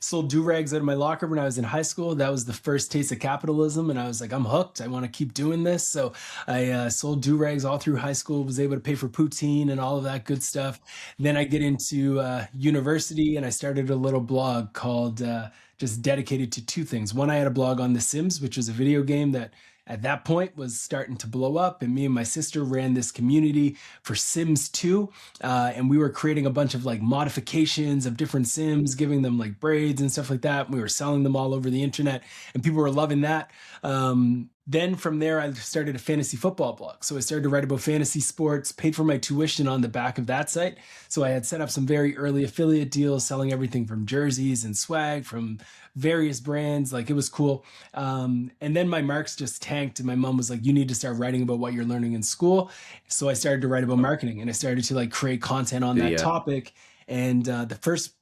sold do-rags out of my locker when I was in high school. That was the first taste of capitalism. And I was like, I'm hooked. I want to keep doing this. So I sold do-rags all through high school, was able to pay for poutine and all of that good stuff. Then I get into university and I started a little blog called just dedicated to two things. One, I had a blog on The Sims, which was a video game that at that point was starting to blow up, and me and my sister ran this community for Sims 2, and we were creating a bunch of like modifications of different Sims, giving them like braids and stuff like that. We were selling them all over the internet, and people were loving that. Then from there, I started a fantasy football blog. So I started to write about fantasy sports, paid for my tuition on the back of that site. So I had set up some very early affiliate deals, selling everything from jerseys and swag from various brands. Like, it was cool. And then my marks just tanked, and my mom was like, you need to start writing about what you're learning in school. So I started to write about marketing, and I started to like create content on that topic. And the first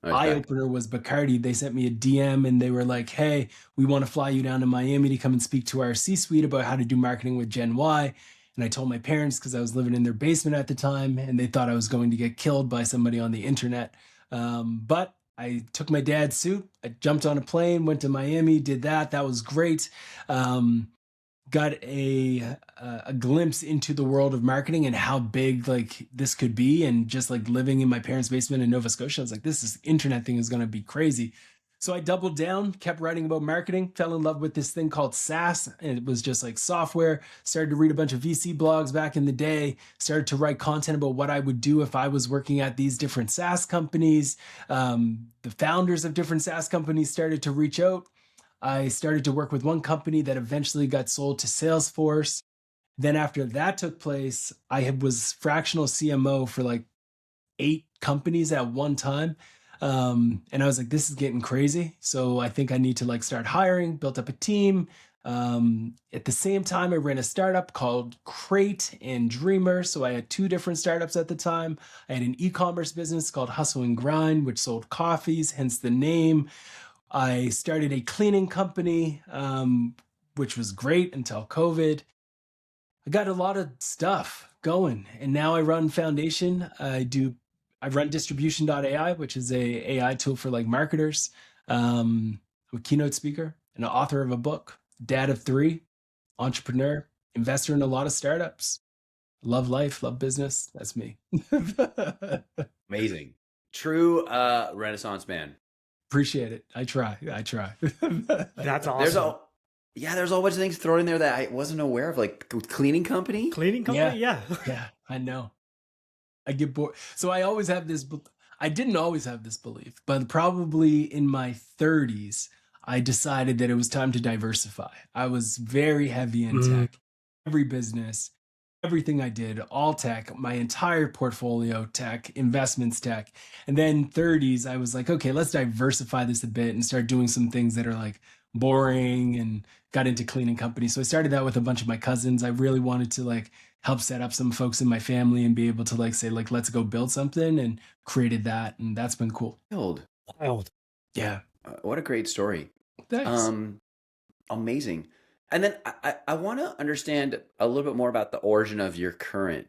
eye opener was Bacardi. They sent me a DM and they were like, hey, we want to fly you down to Miami to come and speak to our C-suite about how to do marketing with Gen Y. And I told my parents, because I was living in their basement at the time, and they thought I was going to get killed by somebody on the internet. But I took my dad's suit, I jumped on a plane, went to Miami, did that. That was great. Got a glimpse into the world of marketing and how big like this could be. And just like living in my parents' basement in Nova Scotia, I was like, this internet thing is going to be crazy. So I doubled down, kept writing about marketing, fell in love with this thing called SaaS. And it was just like software. Started to read a bunch of VC blogs back in the day, started to write content about what I would do if I was working at these different SaaS companies. The founders of different SaaS companies started to reach out. I started to work with one company that eventually got sold to Salesforce. Then after that took place, I was fractional CMO for like 8 companies at one time. And I was like, this is getting crazy. So I think I need to like start hiring, built up a team. At the same time, I ran a startup called Crate and Dreamer. So I had 2 different startups at the time. I had an e-commerce business called Hustle and Grind, which sold coffees, hence the name. I started a cleaning company, which was great until COVID. I got a lot of stuff going, and now I run Foundation. I run distribution.ai, which is a AI tool for like marketers. I'm a keynote speaker and an author of a book, dad of 3, entrepreneur, investor in a lot of startups. Love life, love business. That's me. Amazing. True Renaissance man. Appreciate it. I try. That's awesome. There's a whole bunch of things thrown in there that I wasn't aware of, like cleaning company. Yeah. I know. I get bored. So I always have this, I didn't always have this belief, but probably in my 30s, I decided that it was time to diversify. I was very heavy in tech, every business, everything I did, all tech, my entire portfolio, tech, investments tech. And then 30s, I was like, okay, let's diversify this a bit and start doing some things that are like boring, and got into cleaning companies. So I started that with a bunch of my cousins. I really wanted to like help set up some folks in my family and be able to like say, like, let's go build something, and created that. And that's been cool. Wild. Yeah. What a great story. Thanks. Amazing. And then I want to understand a little bit more about the origin of your current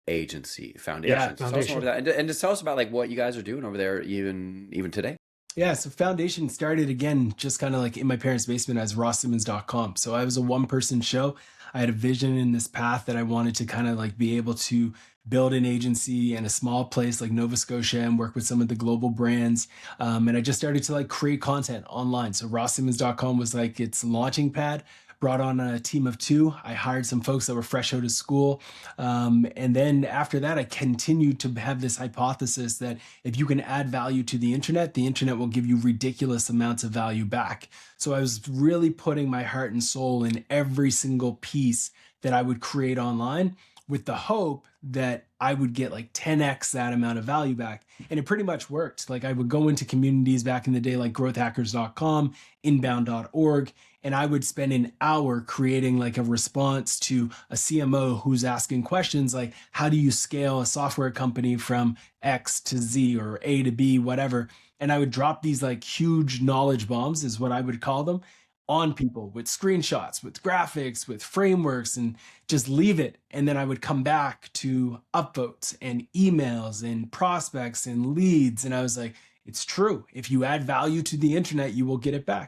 agency, Foundation. Yeah, Tell us more about that, and just tell us about like what you guys are doing over there, even today. Yeah, so Foundation started again just kind of like in my parents' basement as rawsimmonds.com. So I was a one-person show. I had a vision in this path that I wanted to kind of like be able to build an agency in a small place like Nova Scotia and work with some of the global brands. And I just started to like create content online. So rawsimmonds.com was like its launching pad. Brought on a team of 2. I hired some folks that were fresh out of school. And then after that, I continued to have this hypothesis that if you can add value to the internet will give you ridiculous amounts of value back. So I was really putting my heart and soul in every single piece that I would create online, with the hope that I would get like 10x that amount of value back. And it pretty much worked. Like I would go into communities back in the day like growthhackers.com, inbound.org, and I would spend an hour creating like a response to a CMO who's asking questions like, how do you scale a software company from X to Z or A to B, whatever. And I would drop these like huge knowledge bombs, is what I would call them, on people with screenshots, with graphics, with frameworks, and just leave it. And then I would come back to upvotes and emails and prospects and leads. And I was like, It's true. If you add value to the internet, you will get it back.